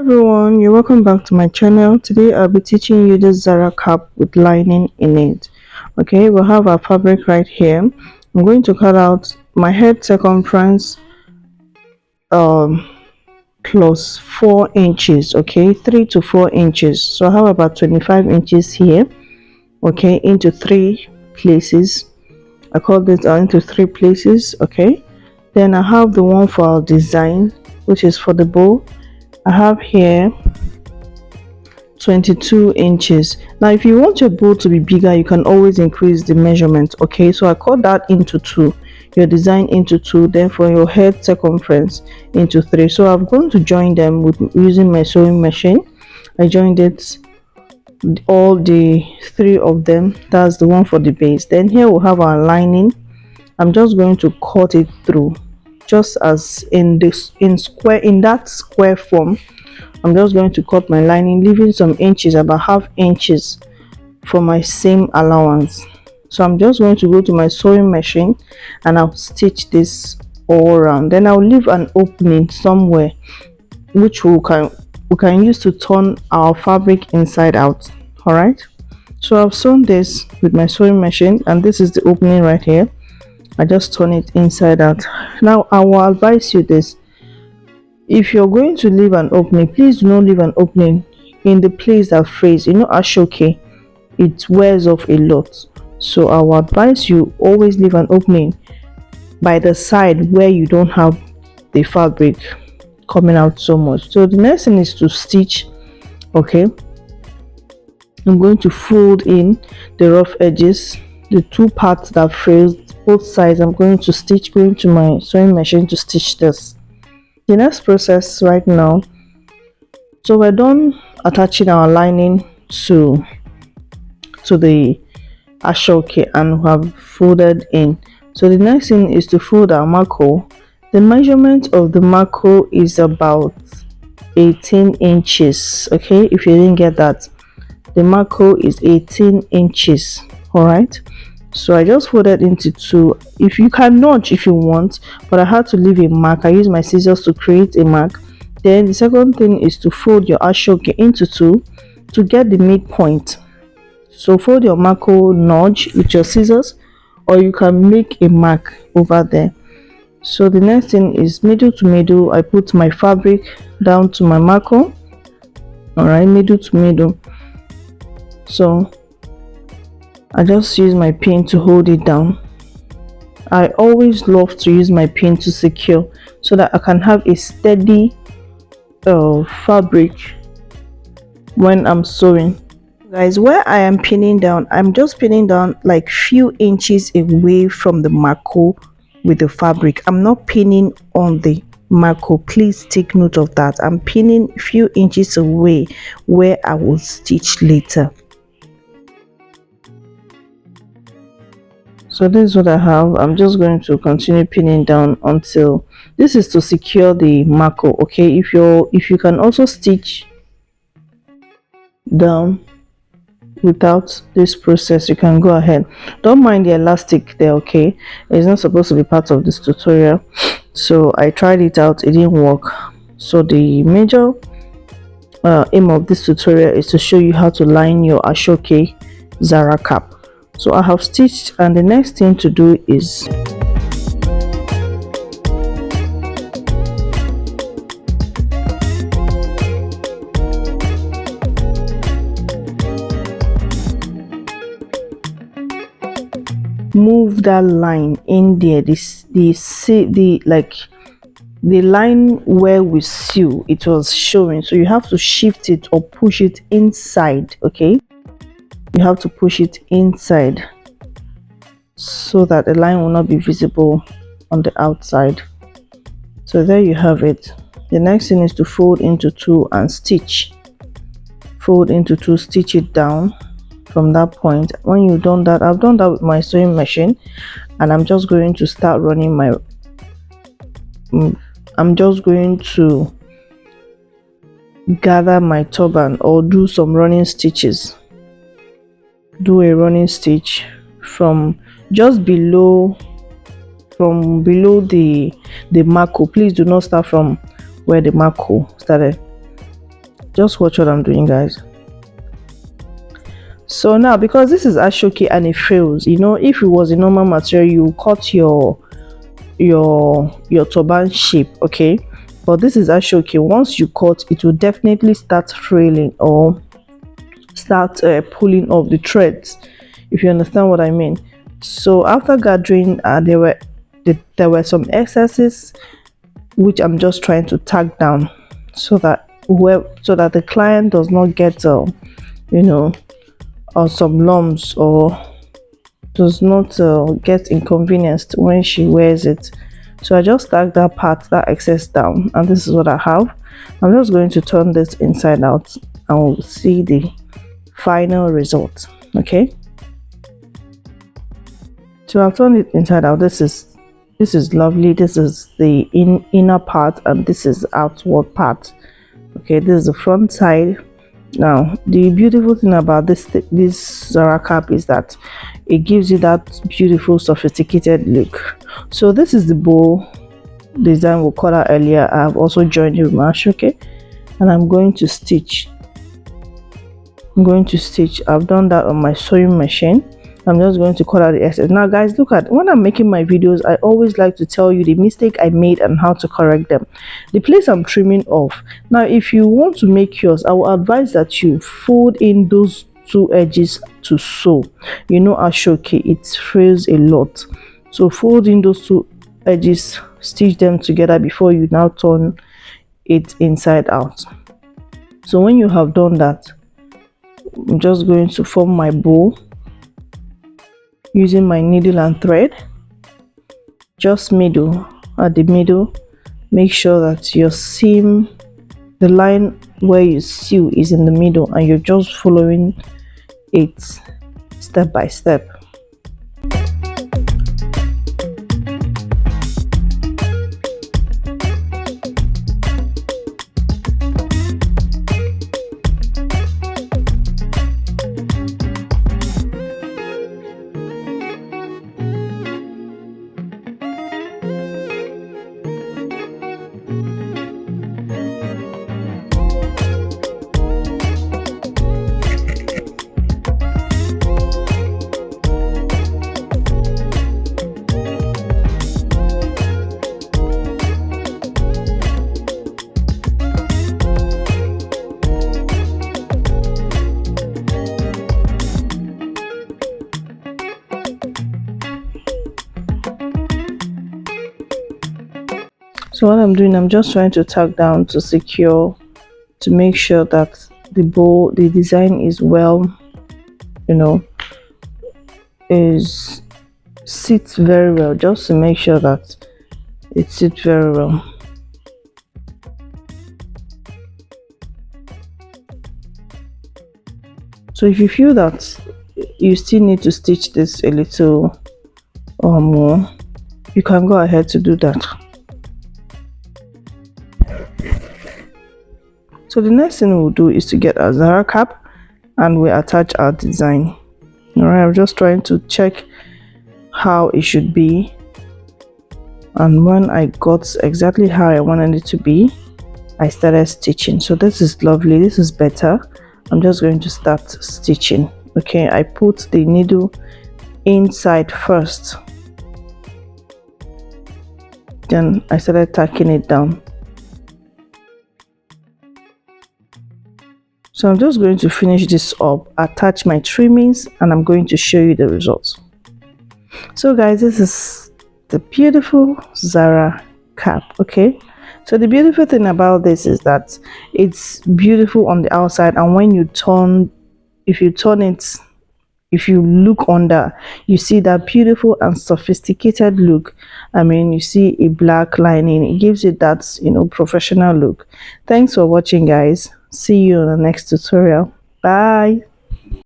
Everyone, you're welcome back to my channel. Today I'll be teaching you this Zara cap with lining in it. Okay, we'll have our fabric right here. I'm going to cut out my head circumference um plus 4 inches. Okay, 3 to 4 inches. So I have about 25 inches here. Okay, into three places. I call this into three places. Okay, then I have the one for our design, which is for the bow. I have here 22 inches. Now if you want your bow to be bigger, you can always increase the measurement. Okay, so I cut that into two, your design into two, then for your head circumference into three. So I'm going to join them with using my sewing machine. I joined it, all the three of them. That's the one for the base. Then here we'll have our lining. I'm just going to cut it through, just as in this in that square form. I'm just going to cut my lining, leaving some inches, about half inches for my seam allowance. So I'm just going to go to my sewing machine and I'll stitch this all around. Then I'll leave an opening somewhere which we can use to turn our fabric inside out. All right, so I've sewn this with my sewing machine and this is the opening right here. I just turn it inside out. Now I will advise you this: if you're going to leave an opening, please do not leave an opening in the place that frays. You know, Ashoke, it wears off a lot. So I will advise you always leave an opening by the side where you don't have the fabric coming out so much. So the next thing is to stitch. Okay, I'm going to fold in the rough edges, the two parts that frays both sides. I'm going to stitch, going to my sewing machine to stitch this. The next process right now, so we're done attaching our lining to the Ashoke and we have folded in. So the next thing is to fold our marco. The measurement of the marco is about 18 inches. Okay, if you didn't get that, the marco is 18 inches. All right, so I just folded into two. If you can notch if you want, but I had to leave a mark. I use my scissors to create a mark. Then the second thing is to fold your Ashoke into two to get the midpoint. So fold your marco, notch with your scissors, or you can make a mark over there. So the next thing is middle to middle. I put my fabric down to my marco. All right, middle to middle. So I just use my pin to hold it down. I always love to use my pin to secure so that I can have a steady fabric when I'm sewing. Guys, where I am pinning down, I'm just pinning down like few inches away from the marco with the fabric. I'm not pinning on the marco. Please take note of that. I'm pinning a few inches away where I will stitch later. So this is what I have. I'm just going to continue pinning down until this is to secure the marco. Okay, if you can also stitch down without this process, you can go ahead. Don't mind the elastic there. Okay, it's not supposed to be part of this tutorial, so I tried it out, it didn't work. So the major aim of this tutorial is to show you how to line your Ashoke Zahra cap. So I have stitched, and the next thing to do is move that line in there. The line where we sew, it was showing, so you have to shift it or push it inside. Okay, you have to push it inside so that the line will not be visible on the outside. So there you have it. The next thing is to fold into two and stitch. Fold into two, stitch it down from that point. When you've done that, I've done that with my sewing machine, and I'm just going to start running my I'm just going to gather my turban or do some running stitches. Do a running stitch from just below, the marco. Please do not start from where the marco started. Just watch what I'm doing, guys. So now, because this is Ashoke and it fails, you know, if it was a normal material, you cut your turban shape, okay, but this is Ashoke. Once you cut, it will definitely start frailing or start pulling off the threads, if you understand what I mean. So after gathering, there were some excesses which I'm just trying to tag down, so that the client does not get you know, or some lumps, or does not get inconvenienced when she wears it. So I just tag that excess down, and this is what I have. I'm just going to turn this inside out and we'll see the final result. Okay, so I've turned it inside out. This is lovely. This is the inner part, and this is outward part. Okay, this is the front side. Now the beautiful thing about this Zara cap is that it gives you that beautiful sophisticated look. So this is the bow design we called out earlier. I've also joined it with my Ashoke, and I'm going to stitch. I've done that on my sewing machine. I'm just going to cut out the excess. Now guys, look at, when I'm making my videos, I always like to tell you the mistake I made and how to correct them. The place I'm trimming off. Now if you want to make yours, I will advise that you fold in those two edges to sew. You know, Ashoke, it frills a lot, so fold in those two edges, stitch them together before you now turn it inside out. So when you have done that, I'm just going to form my bow using my needle and thread. Just at the middle, make sure that your seam, the line where you sew, is in the middle, and you're just following it step by step. So what I'm doing, I'm just trying to tag down to secure, to make sure that the design is well, you know, sits very well, just to make sure that it sits very well. So if you feel that you still need to stitch this a little or more, you can go ahead to do that. So the next thing we'll do is to get our Zara cap, and we attach our design. All right, I'm just trying to check how it should be, and when I got exactly how I wanted it to be, I started stitching. So this is lovely, this is better. I'm just going to start stitching. Okay, I put the needle inside first, then I started tacking it down. So I'm just going to finish this up, attach my trimmings, and I'm going to show you the results. So guys, this is the beautiful Zara cap. Okay, so the beautiful thing about this is that it's beautiful on the outside, and when you turn, if you look under, you see that beautiful and sophisticated look. I mean, you see a black lining, it gives it that, you know, professional look. Thanks for watching, guys. See you in the next tutorial. Bye.